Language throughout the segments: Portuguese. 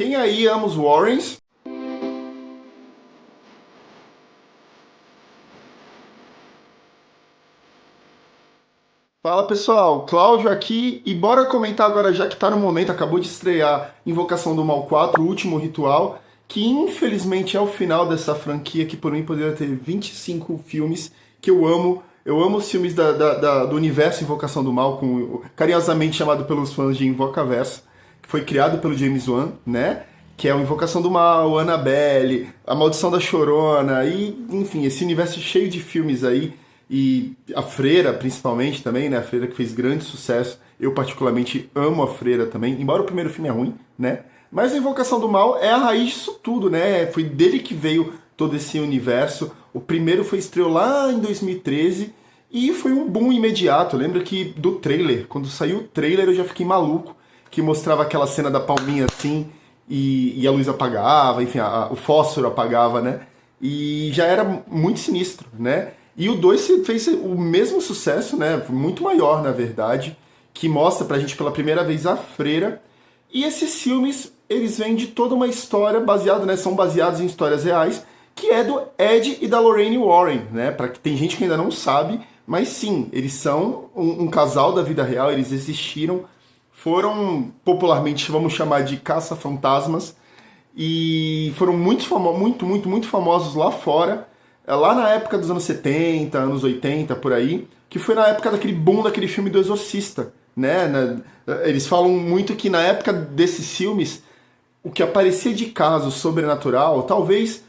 Quem aí ama os Warrens? Fala pessoal, Cláudio aqui e bora comentar agora, já que tá no momento, acabou de estrear Invocação do Mal 4, o último ritual, que infelizmente é o final dessa franquia que por mim poderia ter 25 filmes que eu amo. Eu amo os filmes do universo Invocação do Mal, carinhosamente chamado pelos fãs de Invocaverso, que foi criado pelo James Wan, né? Que é o Invocação do Mal, Annabelle, A Maldição da Chorona, e enfim, esse universo cheio de filmes aí. E a Freira, principalmente, também, né? A Freira que fez grande sucesso. Eu, particularmente, amo a Freira também, embora o primeiro filme é ruim, né? Mas a Invocação do Mal é a raiz disso tudo, né? Foi dele que veio todo esse universo. O primeiro foi estreou lá em 2013 e foi um boom imediato. Eu lembro que do trailer, quando saiu o trailer eu já fiquei maluco, que mostrava aquela cena da palminha assim e a luz apagava, enfim, o fósforo apagava, né? E já era muito sinistro, né? E o 2 fez o mesmo sucesso, né? Muito maior, na verdade, que mostra pra gente pela primeira vez a Freira. E esses filmes, eles vêm de toda uma história baseada, né? São baseados em histórias reais, que é do Ed e da Lorraine Warren, né? Para que tem gente que ainda não sabe, mas sim, eles são um casal da vida real, eles existiram, foram popularmente, vamos chamar de caça-fantasmas, e foram muito famosos lá fora. Lá na época dos anos 70, anos 80, por aí, que foi na época daquele boom daquele filme do Exorcista, né? Eles falam muito que na época desses filmes, o que aparecia de caso sobrenatural, talvez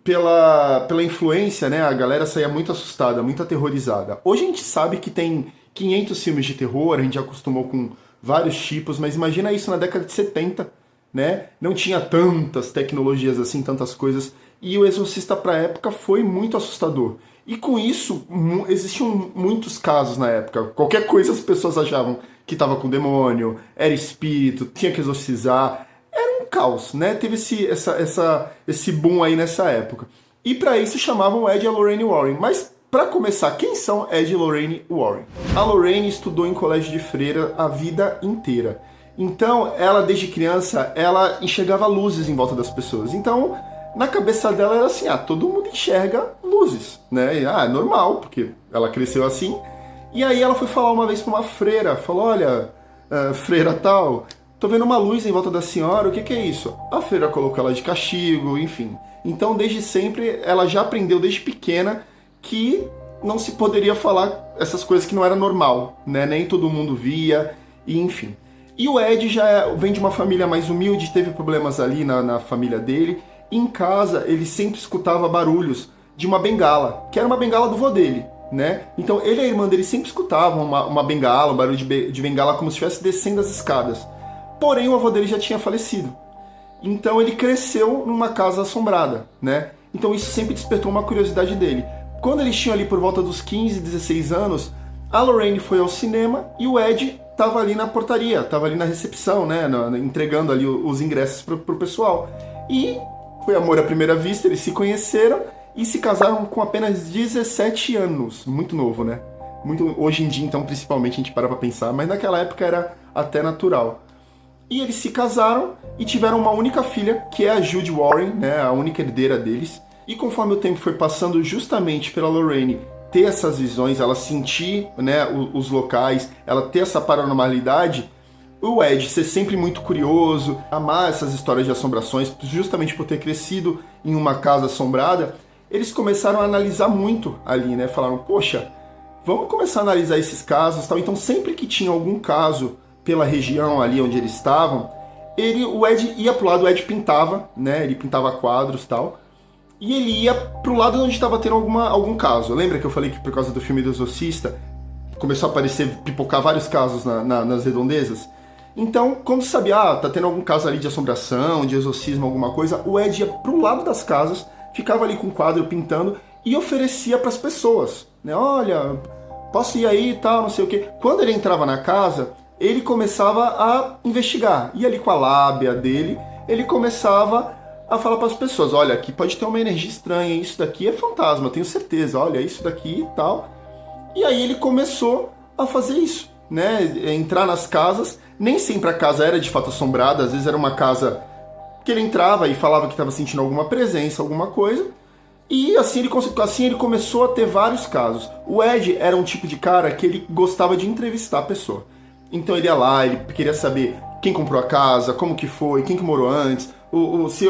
pela influência, né? A galera saía muito assustada, muito aterrorizada. Hoje a gente sabe que tem 500 filmes de terror, a gente já acostumou com vários tipos, mas imagina isso na década de 70, né? Não tinha tantas tecnologias assim, tantas coisas, e o Exorcista para a época foi muito assustador. E com isso, existiam muitos casos na época. Qualquer coisa as pessoas achavam que estava com demônio, era espírito, tinha que exorcizar. Era um caos, né? Teve esse boom aí nessa época. E para isso chamavam Ed e a Lorraine Warren. Mas para começar, quem são Ed e Lorraine Warren? A Lorraine estudou em colégio de freira a vida inteira. Então, ela desde criança, ela enxergava luzes em volta das pessoas. Então, na cabeça dela era assim, todo mundo enxerga luzes, né? E, é normal, porque ela cresceu assim. E aí ela foi falar uma vez para uma freira, falou, olha, freira tal, tô vendo uma luz em volta da senhora, o que é isso? A freira colocou ela de castigo, enfim. Então, desde sempre, ela já aprendeu desde pequena que não se poderia falar essas coisas que não era normal, né? Nem todo mundo via, e enfim. E o Ed já vem de uma família mais humilde, teve problemas ali na família dele. Em casa, ele sempre escutava barulhos de uma bengala, que era uma bengala do vô dele, né? Então, ele e a irmã dele sempre escutavam uma bengala, um barulho de bengala, como se estivesse descendo as escadas. Porém, o avô dele já tinha falecido. Então, ele cresceu numa casa assombrada, né? Então, isso sempre despertou uma curiosidade dele. Quando eles tinham ali por volta dos 15, 16 anos, a Lorraine foi ao cinema e o Ed estava ali na portaria, estava ali na recepção, né? Entregando ali os ingressos pro pessoal. E foi amor à primeira vista, eles se conheceram e se casaram com apenas 17 anos. Muito novo, né? Hoje em dia, então, principalmente, a gente para pra pensar, mas naquela época era até natural. E eles se casaram e tiveram uma única filha, que é a Judy Warren, né? A única herdeira deles. E conforme o tempo foi passando, justamente pela Lorraine ter essas visões, ela sentir, né, os locais, ela ter essa paranormalidade, o Ed ser sempre muito curioso, amar essas histórias de assombrações, justamente por ter crescido em uma casa assombrada, eles começaram a analisar muito ali, né? Falaram, poxa, vamos começar a analisar esses casos, tal. Então sempre que tinha algum caso pela região ali onde eles estavam, o Ed ia pro lado, o Ed pintava, né? Ele pintava quadros, tal. E ele ia pro lado onde estava tendo algum caso. Lembra que eu falei que por causa do filme do Exorcista começou a aparecer, pipocar vários casos nas redondezas? Então, quando sabia, tá tendo algum caso ali de assombração, de exorcismo, alguma coisa, o Ed ia pro lado das casas, ficava ali com o quadro pintando e oferecia para as pessoas, né? Olha, posso ir aí e tal, não sei o quê. Quando ele entrava na casa, ele começava a investigar. E ali com a lábia dele, ele começava a falar para as pessoas, olha, aqui pode ter uma energia estranha, isso daqui é fantasma, eu tenho certeza, olha, isso daqui e tal. E aí ele começou a fazer isso, né? Entrar nas casas, nem sempre a casa era de fato assombrada, às vezes era uma casa que ele entrava e falava que estava sentindo alguma presença, alguma coisa, e assim ele começou a ter vários casos. O Ed era um tipo de cara que ele gostava de entrevistar a pessoa. Então ele ia lá, ele queria saber quem comprou a casa, como que foi, quem que morou antes,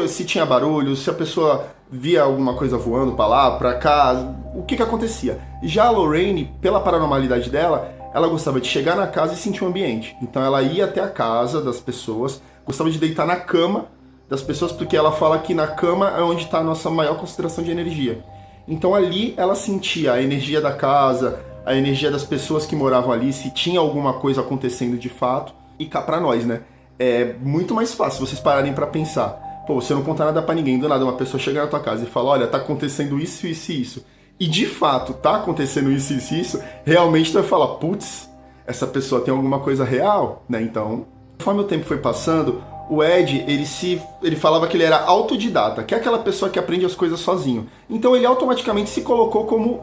se tinha barulho, se a pessoa via alguma coisa voando pra lá, pra cá, o que acontecia. Já a Lorraine, pela paranormalidade dela, ela gostava de chegar na casa e sentir o ambiente. Então ela ia até a casa das pessoas, gostava de deitar na cama das pessoas, porque ela fala que na cama é onde está a nossa maior concentração de energia. Então ali ela sentia a energia da casa, a energia das pessoas que moravam ali, se tinha alguma coisa acontecendo de fato. E cá pra nós, né? É muito mais fácil vocês pararem pra pensar. Pô, você não conta nada pra ninguém, do nada uma pessoa chega na tua casa e fala, olha, tá acontecendo isso, isso e isso. E de fato, tá acontecendo isso, isso e isso, realmente tu vai falar, putz, essa pessoa tem alguma coisa real, né? Então, conforme o tempo foi passando, o Ed, ele falava que ele era autodidata, que é aquela pessoa que aprende as coisas sozinho. Então ele automaticamente se colocou como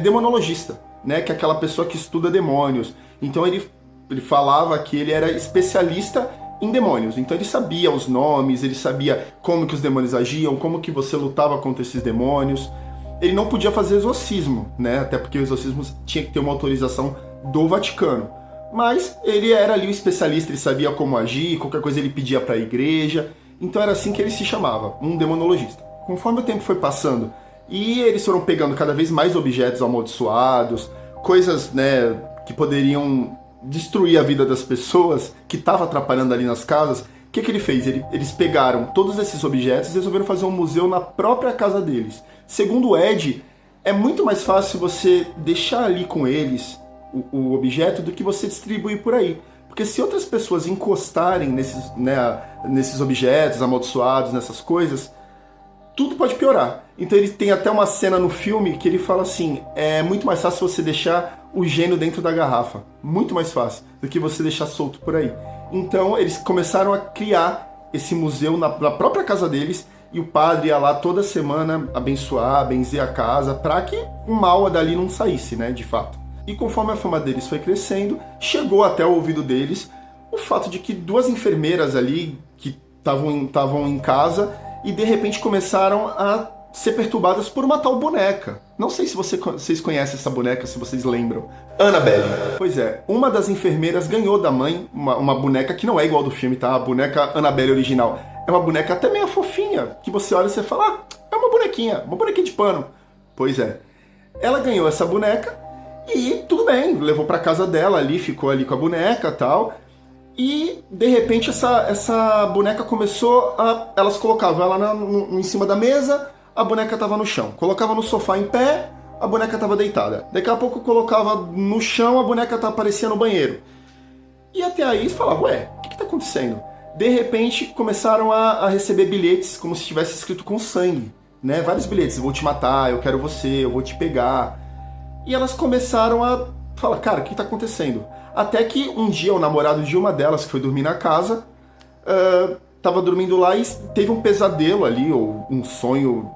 demonologista, né? Que é aquela pessoa que estuda demônios. Então ele falava que ele era especialista em demônios. Então ele sabia os nomes, ele sabia como que os demônios agiam, como que você lutava contra esses demônios. Ele não podia fazer exorcismo, né? Até porque o exorcismo tinha que ter uma autorização do Vaticano. Mas ele era ali o especialista, ele sabia como agir, qualquer coisa ele pedia para a igreja. Então era assim que ele se chamava, um demonologista. Conforme o tempo foi passando e eles foram pegando cada vez mais objetos amaldiçoados, coisas, né, que poderiam destruir a vida das pessoas, que estava atrapalhando ali nas casas, o que ele fez? Eles pegaram todos esses objetos e resolveram fazer um museu na própria casa deles. Segundo o Ed, é muito mais fácil você deixar ali com eles o objeto do que você distribuir por aí. Porque se outras pessoas encostarem nesses objetos amaldiçoados, nessas coisas, tudo pode piorar. Então ele tem até uma cena no filme que ele fala assim, é muito mais fácil você deixar o gênio dentro da garrafa. Muito mais fácil do que você deixar solto por aí. Então eles começaram a criar esse museu na própria casa deles, e o padre ia lá toda semana abençoar, benzer a casa, para que o mal dali não saísse, né, de fato. E conforme a fama deles foi crescendo, chegou até o ouvido deles o fato de que duas enfermeiras ali que estavam em casa e de repente começaram a ser perturbadas por uma tal boneca. Não sei se vocês conhecem essa boneca, se vocês lembram. Annabelle. Pois é, uma das enfermeiras ganhou da mãe uma boneca que não é igual do filme, tá? A boneca Annabelle original. É uma boneca até meio fofinha, que você olha e você fala, ah, é uma bonequinha de pano. Pois é. Ela ganhou essa boneca e tudo bem, levou pra casa dela ali, ficou ali com a boneca e tal. E, de repente, essa boneca começou a... Elas colocavam ela em cima da mesa, a boneca tava no chão. Colocava no sofá em pé, a boneca tava deitada. Daqui a pouco colocava no chão, a boneca aparecia no banheiro. E até aí falava, ué, o que tá acontecendo? De repente, começaram a receber bilhetes como se tivesse escrito com sangue, né? Vários bilhetes, vou te matar, eu quero você, eu vou te pegar. E elas começaram a falar, cara, o que tá acontecendo? Até que um dia o namorado de uma delas, que foi dormir na casa, tava dormindo lá e teve um pesadelo ali, ou um sonho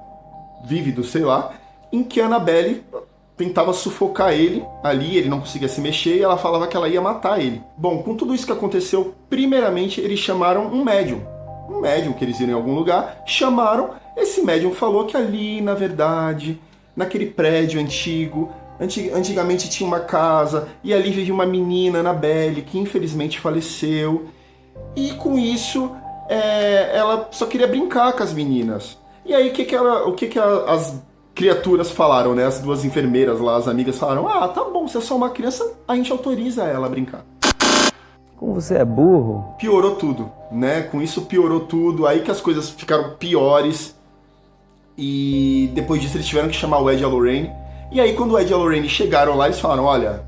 vívido, sei lá, em que a Annabelle tentava sufocar ele ali, ele não conseguia se mexer e ela falava que ela ia matar ele. Bom, com tudo isso que aconteceu, primeiramente eles chamaram um médium que eles iram em algum lugar, chamaram, esse médium falou que ali, na verdade, naquele prédio antigo, antigamente tinha uma casa, e ali vivia uma menina, Annabelle, que infelizmente faleceu, e com isso ela só queria brincar com as meninas. E aí o que as criaturas falaram, né? As duas enfermeiras lá, as amigas falaram, ah, tá bom, se é só uma criança, a gente autoriza ela a brincar. Como você é burro? Piorou tudo, né? Com isso piorou tudo, aí que as coisas ficaram piores, e depois disso eles tiveram que chamar o Ed e a Lorraine. E aí quando o Ed e a Lorraine chegaram lá, eles falaram, olha,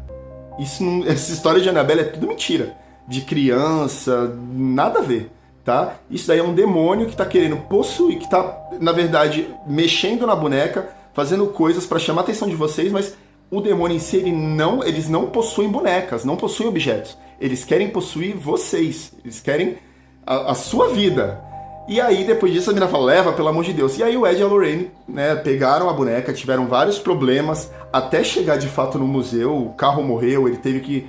essa história de Annabelle é tudo mentira, de criança, nada a ver, tá? Isso daí é um demônio que tá querendo possuir, que tá, na verdade, mexendo na boneca, fazendo coisas pra chamar a atenção de vocês, mas o demônio em si, eles não possuem bonecas, não possuem objetos. Eles querem possuir vocês, eles querem a sua vida. E aí, depois disso, a menina fala, leva, pelo amor de Deus. E aí o Ed e a Lorraine, né, pegaram a boneca, tiveram vários problemas, até chegar de fato no museu, o carro morreu, ele teve que...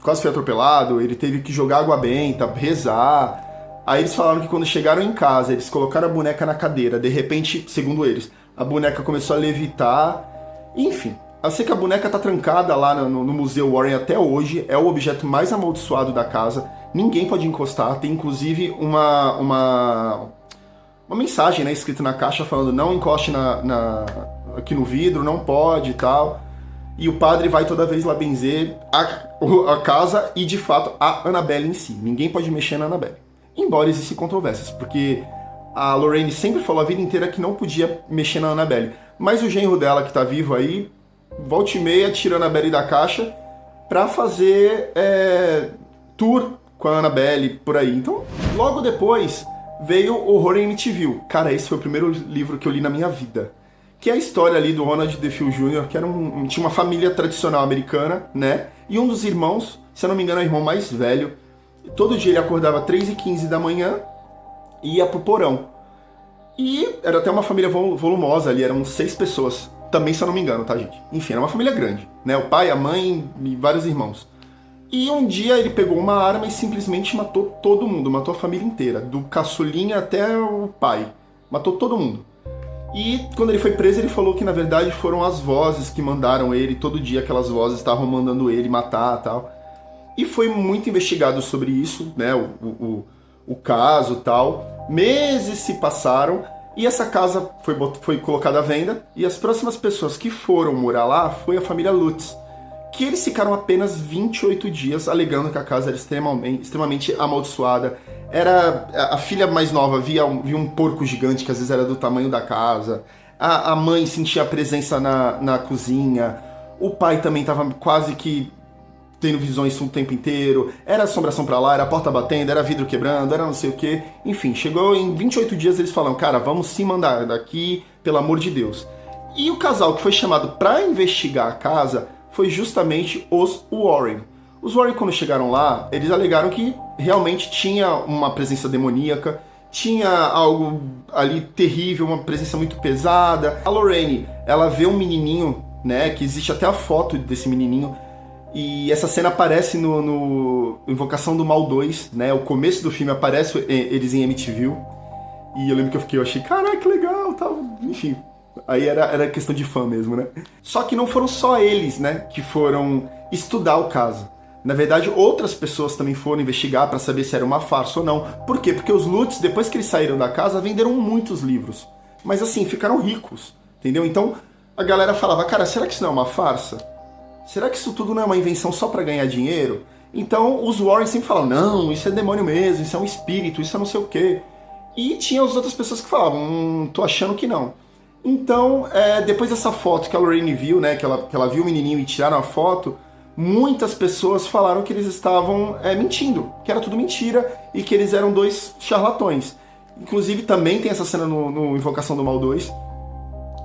quase foi atropelado, ele teve que jogar água benta, rezar. Aí eles falaram que quando chegaram em casa, eles colocaram a boneca na cadeira. De repente, segundo eles, a boneca começou a levitar. Enfim, eu sei que a boneca tá trancada lá no Museu Warren até hoje. É o objeto mais amaldiçoado da casa. Ninguém pode encostar. Tem inclusive uma mensagem, né, escrita na caixa falando não encoste aqui no vidro, não pode e tal. E o padre vai toda vez lá benzer a casa e, de fato, a Annabelle em si. Ninguém pode mexer na Annabelle. Embora existem controvérsias, porque a Lorraine sempre falou a vida inteira que não podia mexer na Annabelle. Mas o genro dela, que tá vivo aí, volta e meia, tira a Annabelle da caixa pra fazer tour com a Annabelle por aí. Então, logo depois, veio Horror em Amityville. Cara, esse foi o primeiro livro que eu li na minha vida. Que é a história ali do Ronald DeFeo Jr., que era tinha uma família tradicional americana, né? E um dos irmãos, se eu não me engano, é o irmão mais velho. Todo dia ele acordava 3h15 da manhã e ia pro porão. E era até uma família volumosa ali, eram 6 pessoas. Também, se eu não me engano, tá, gente? Enfim, era uma família grande, né? O pai, a mãe e vários irmãos. E um dia ele pegou uma arma e simplesmente matou todo mundo, matou a família inteira, do caçulinha até o pai. Matou todo mundo. E quando ele foi preso, ele falou que na verdade foram as vozes que mandaram ele, todo dia aquelas vozes estavam mandando ele matar e tal. E foi muito investigado sobre isso, né, o caso e tal. Meses se passaram e essa casa foi colocada à venda. E as próximas pessoas que foram morar lá foi a família Lutz, que eles ficaram apenas 28 dias alegando que a casa era extremamente amaldiçoada. Era a filha mais nova via um porco gigante que às vezes era do tamanho da casa. A mãe sentia a presença na cozinha. O pai também estava quase que tendo visões o tempo inteiro. Era assombração pra lá, era a porta batendo, era vidro quebrando, era não sei o que. Enfim, chegou em 28 dias eles falaram, cara, vamos se mandar daqui, pelo amor de Deus. E o casal que foi chamado pra investigar a casa foi justamente os Warren. Os Warren, quando chegaram lá, eles alegaram que realmente tinha uma presença demoníaca, tinha algo ali terrível, uma presença muito pesada. A Lorraine, ela vê um menininho, né, que existe até a foto desse menininho, e essa cena aparece no Invocação do Mal 2, né, o começo do filme aparece eles em Amityville, e eu lembro que eu achei, caraca, que legal, tal, enfim. Aí era questão de fã mesmo, né? Só que não foram só eles, né, que foram estudar o caso. Na verdade, outras pessoas também foram investigar para saber se era uma farsa ou não. Por quê? Porque os Lutz, depois que eles saíram da casa, venderam muitos livros. Mas assim, ficaram ricos, entendeu? Então, a galera falava, cara, será que isso não é uma farsa? Será que isso tudo não é uma invenção só para ganhar dinheiro? Então, os Warren sempre falavam, não, isso é demônio mesmo, isso é um espírito, isso é não sei o quê. E tinha as outras pessoas que falavam, tô achando que não. Então, depois dessa foto que a Lorraine viu, né, que ela viu o menininho e tiraram a foto, muitas pessoas falaram que eles estavam mentindo, que era tudo mentira e que eles eram 2 charlatões. Inclusive, também tem essa cena no Invocação do Mal 2.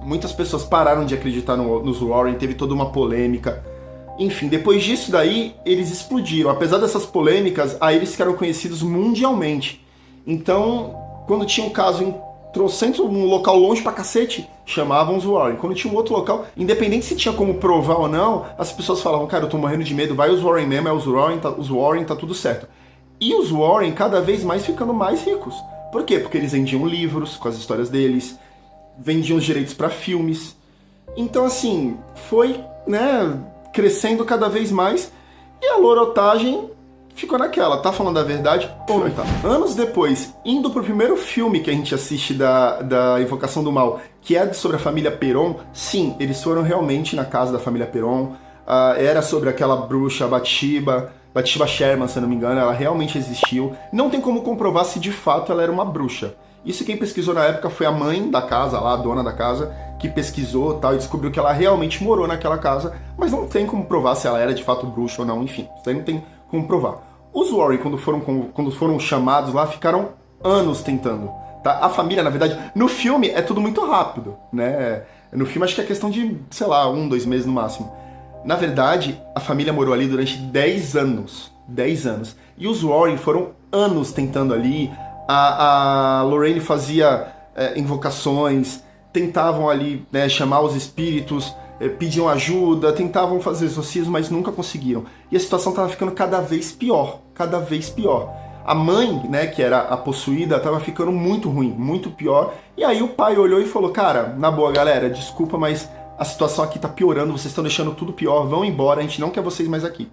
Muitas pessoas pararam de acreditar nos Warren, teve toda uma polêmica. Enfim, depois disso daí, eles explodiram. Apesar dessas polêmicas, aí eles ficaram conhecidos mundialmente. Então, quando tinha um caso em um local longe pra cacete, chamavam os Warren. Quando tinha um outro local, independente se tinha como provar ou não, as pessoas falavam, cara, eu tô morrendo de medo, vai os Warren mesmo, é os Warren, tá tudo certo. E os Warren cada vez mais ficando mais ricos. Por quê? Porque eles vendiam livros com as histórias deles, vendiam os direitos pra filmes. Então, assim, foi, né, crescendo cada vez mais e a lorotagem ficou naquela, tá falando a verdade? Ou tá? Anos depois, indo pro primeiro filme que a gente assiste da Invocação do Mal, que é sobre a família Perron, sim, eles foram realmente na casa da família Perron, era sobre aquela bruxa Bathsheba Sherman, se eu não me engano, ela realmente existiu. Não tem como comprovar se de fato ela era uma bruxa. Isso quem pesquisou na época foi a mãe da casa, lá, a dona da casa, que pesquisou tal, e descobriu que ela realmente morou naquela casa, mas não tem como provar se ela era de fato bruxa ou não, enfim, isso aí não tem como provar. Os Warren, quando foram chamados lá, ficaram anos tentando, tá? A família, na verdade, no filme é tudo muito rápido, né? No filme acho que é questão de, sei lá, 1, 2 meses no máximo. Na verdade, a família morou ali durante 10 anos. 10 anos. E os Warren foram anos tentando ali. A Lorraine fazia invocações, tentavam ali, né, chamar os espíritos, pediam ajuda, tentavam fazer exorcismo, mas nunca conseguiram. E a situação estava ficando cada vez pior, cada vez pior. A mãe, né, que era a possuída, tava ficando muito ruim, muito pior. E aí o pai olhou e falou, cara, na boa, galera, desculpa, mas a situação aqui tá piorando, vocês estão deixando tudo pior, vão embora, a gente não quer vocês mais aqui.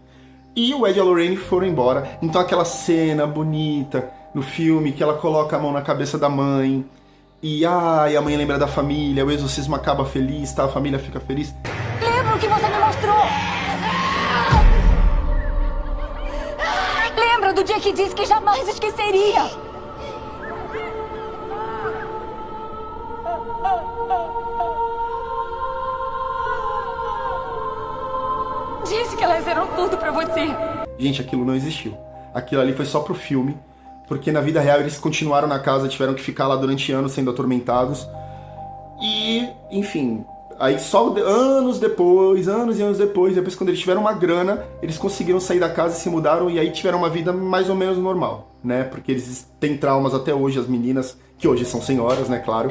E o Ed e a Lorraine foram embora. Então aquela cena bonita no filme, que ela coloca a mão na cabeça da mãe, e a mãe lembra da família, o exorcismo acaba feliz, tá? A família fica feliz. Lembra o que você me mostrou? Lembra do dia que disse que jamais esqueceria? Disse que elas eram tudo pra você. Gente, aquilo não existiu. Aquilo ali foi só pro filme, porque na vida real eles continuaram na casa, tiveram que ficar lá durante anos sendo atormentados. E, enfim, aí só anos e anos depois quando eles tiveram uma grana, eles conseguiram sair da casa e se mudaram, e aí tiveram uma vida mais ou menos normal, né? Porque eles têm traumas até hoje, as meninas, que hoje são senhoras, né, claro.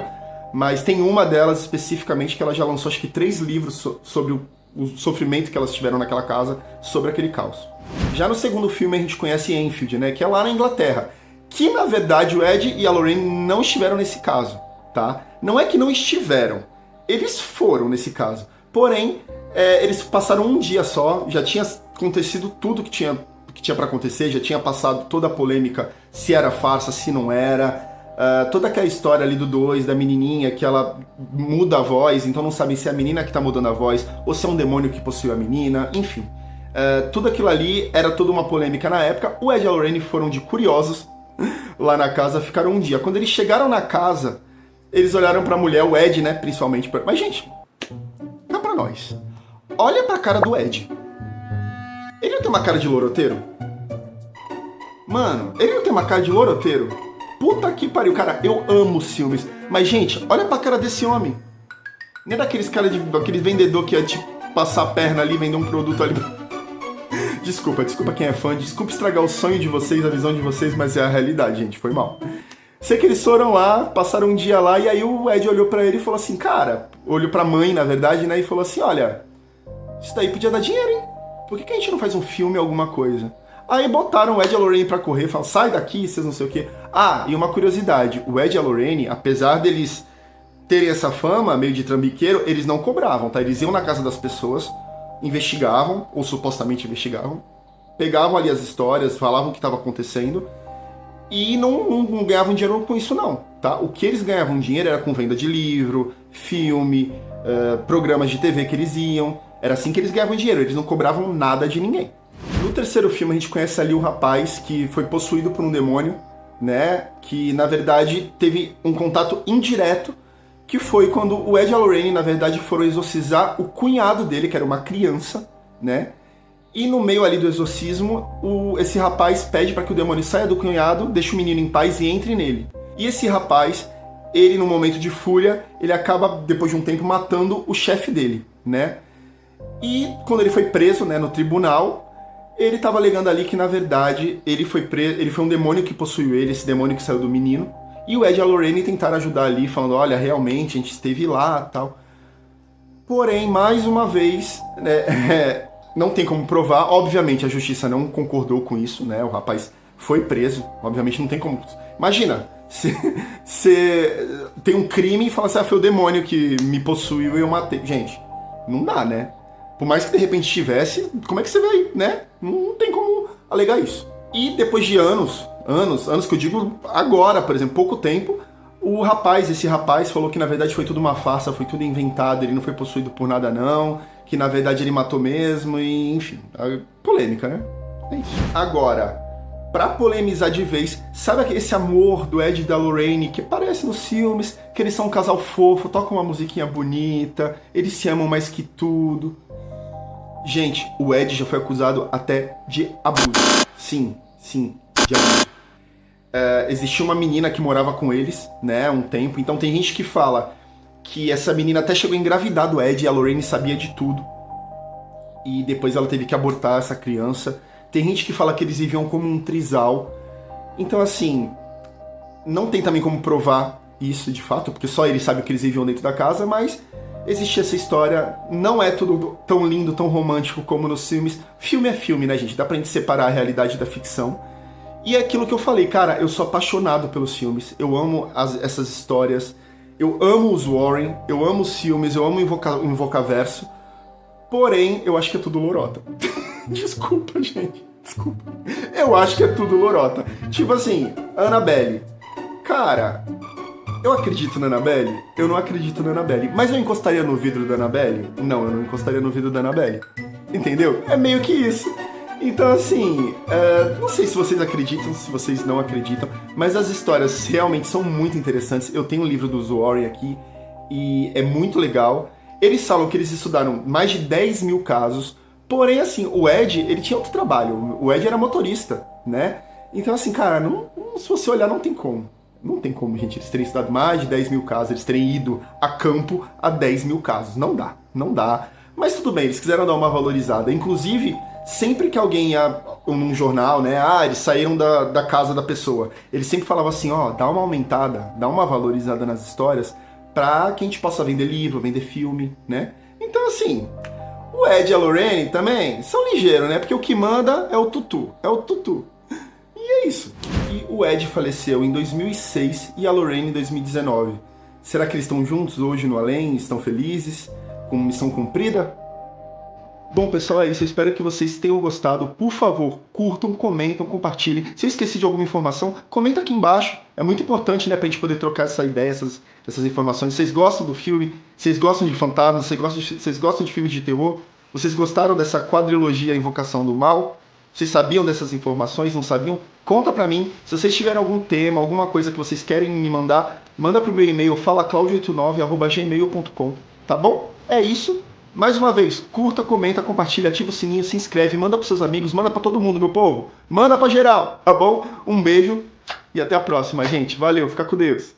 Mas tem uma delas especificamente que ela já lançou acho que 3 livros sobre o sofrimento que elas tiveram naquela casa, sobre aquele caos. Já no segundo filme a gente conhece Enfield, né, que é lá na Inglaterra, que na verdade o Ed e a Lorraine não estiveram nesse caso, tá? Não é que não estiveram, eles foram nesse caso. Porém, eles passaram um dia só, já tinha acontecido tudo que tinha para acontecer, já tinha passado toda a polêmica, se era farsa, se não era. Toda aquela história ali do 2, da menininha, que ela muda a voz, então não sabem se é a menina que tá mudando a voz, ou se é um demônio que possui a menina, enfim. Tudo aquilo ali era toda uma polêmica na época. O Ed e a Lorraine foram de curiosos lá na casa, ficaram um dia. Quando eles chegaram na casa, eles olharam pra mulher, o Ed, né, principalmente. Mas, gente, cá pra nós. Olha pra cara do Ed. Ele não tem uma cara de loroteiro? Mano, ele não tem uma cara de loroteiro? Puta que pariu, cara, eu amo os filmes. Mas, gente, olha pra cara desse homem. Nem daqueles caras aquele vendedor que ia te passar a perna ali, vender um produto ali. Desculpa quem é fã, desculpa estragar o sonho de vocês, a visão de vocês, mas é a realidade, gente, foi mal. Sei que eles foram lá, passaram um dia lá, e aí o Ed olhou pra ele e falou assim, cara, olhou pra mãe, na verdade, né, e falou assim, olha, isso daí podia dar dinheiro, hein? Por que a gente não faz um filme, alguma coisa? Aí botaram o Ed e a Lorraine pra correr, falaram, sai daqui, vocês não sei o quê. Ah, e uma curiosidade, o Ed e a Lorraine, apesar deles terem essa fama, meio de trambiqueiro, eles não cobravam, tá? Eles iam na casa das pessoas, investigavam, ou supostamente investigavam, pegavam ali as histórias, falavam o que estava acontecendo, e não ganhavam dinheiro com isso não, tá? O que eles ganhavam dinheiro era com venda de livro, filme, programas de TV que eles iam, era assim que eles ganhavam dinheiro, eles não cobravam nada de ninguém. No terceiro filme a gente conhece ali o rapaz que foi possuído por um demônio, né, que na verdade teve um contato indireto, que foi quando o Ed e a Lorraine na verdade foram exorcizar o cunhado dele, que era uma criança, né, e no meio ali do exorcismo, esse rapaz pede para que o demônio saia do cunhado, deixe o menino em paz e entre nele. E esse rapaz, ele num momento de fúria, ele acaba depois de um tempo matando o chefe dele, né, e quando ele foi preso, né, no tribunal, ele estava alegando ali que, na verdade, ele foi um demônio que possuiu ele, esse demônio que saiu do menino. E o Ed e a Lorraine tentaram ajudar ali, falando, olha, realmente, a gente esteve lá, tal. Porém, mais uma vez, né, não tem como provar. Obviamente, a justiça não concordou com isso, né? O rapaz foi preso. Obviamente, não tem como... Imagina, você tem um crime e fala assim, foi o demônio que me possuiu e eu matei. Gente, não dá, né? Por mais que de repente tivesse, como é que você vai, né? Não tem como alegar isso. E depois de anos que eu digo agora, por exemplo, pouco tempo, esse rapaz falou que na verdade foi tudo uma farsa, foi tudo inventado, ele não foi possuído por nada não, que na verdade ele matou mesmo, e enfim, polêmica, né? É isso. Agora, pra polemizar de vez, sabe esse amor do Ed e da Lorraine que aparece nos filmes, que eles são um casal fofo, tocam uma musiquinha bonita, eles se amam mais que tudo. Gente, o Ed já foi acusado até de abuso. Sim, de abuso. Existia uma menina que morava com eles, né, há um tempo. Então tem gente que fala que essa menina até chegou a engravidar do Ed e a Lorraine sabia de tudo. E depois ela teve que abortar essa criança. Tem gente que fala que eles viviam como um trisal. Então, assim, não tem também como provar isso de fato, porque só eles sabem o que eles viviam dentro da casa, mas... existe essa história, não é tudo tão lindo, tão romântico como nos filmes. Filme é filme, né, gente? Dá pra gente separar a realidade da ficção. E é aquilo que eu falei, cara, eu sou apaixonado pelos filmes, eu amo essas histórias, eu amo os Warren, eu amo os filmes, eu amo o Invocaverso, porém, eu acho que é tudo lorota. Desculpa, gente, desculpa. Eu acho que é tudo lorota. Tipo assim, Annabelle. Cara, eu acredito na Annabelle? Eu não acredito na Annabelle. Mas eu encostaria no vidro da Annabelle? Não, eu não encostaria no vidro da Annabelle. Entendeu? É meio que isso. Então, assim, não sei se vocês acreditam, se vocês não acreditam, mas as histórias realmente são muito interessantes. Eu tenho um livro do Warren aqui e é muito legal. Eles falam que eles estudaram mais de 10 mil casos, porém, assim, o Ed, ele tinha outro trabalho. O Ed era motorista, né? Então, assim, cara, se você olhar, não tem como. Não tem como, gente, eles terem estudado mais de 10 mil casos, eles terem ido a campo a 10 mil casos. Não dá, não dá. Mas tudo bem, eles quiseram dar uma valorizada. Inclusive, sempre que alguém ia num jornal, né, eles saíram da casa da pessoa, eles sempre falavam assim, dá uma aumentada, dá uma valorizada nas histórias, pra que a gente possa vender livro, vender filme, né? Então, assim, o Ed e a Lorraine também são ligeiros, né? Porque o que manda é o Tutu, E é isso. E o Ed faleceu em 2006 e a Lorraine em 2019. Será que eles estão juntos hoje no além? Estão felizes? Com missão cumprida? Bom, pessoal, é isso. Eu espero que vocês tenham gostado. Por favor, curtam, comentam, compartilhem. Se eu esqueci de alguma informação, comenta aqui embaixo. É muito importante, né, pra gente poder trocar essa ideia, essas informações. Vocês gostam do filme? Vocês gostam de fantasmas? Vocês gostam de filmes de terror? Vocês gostaram dessa quadrilogia Invocação do Mal? Vocês sabiam dessas informações? Não sabiam? Conta pra mim. Se vocês tiverem algum tema, alguma coisa que vocês querem me mandar, manda pro meu e-mail falaclaudio89@gmail.com. Tá bom? É isso. Mais uma vez, curta, comenta, compartilha, ativa o sininho, se inscreve, manda pros seus amigos, manda pra todo mundo, meu povo. Manda pra geral, tá bom? Um beijo e até a próxima, gente. Valeu, fica com Deus.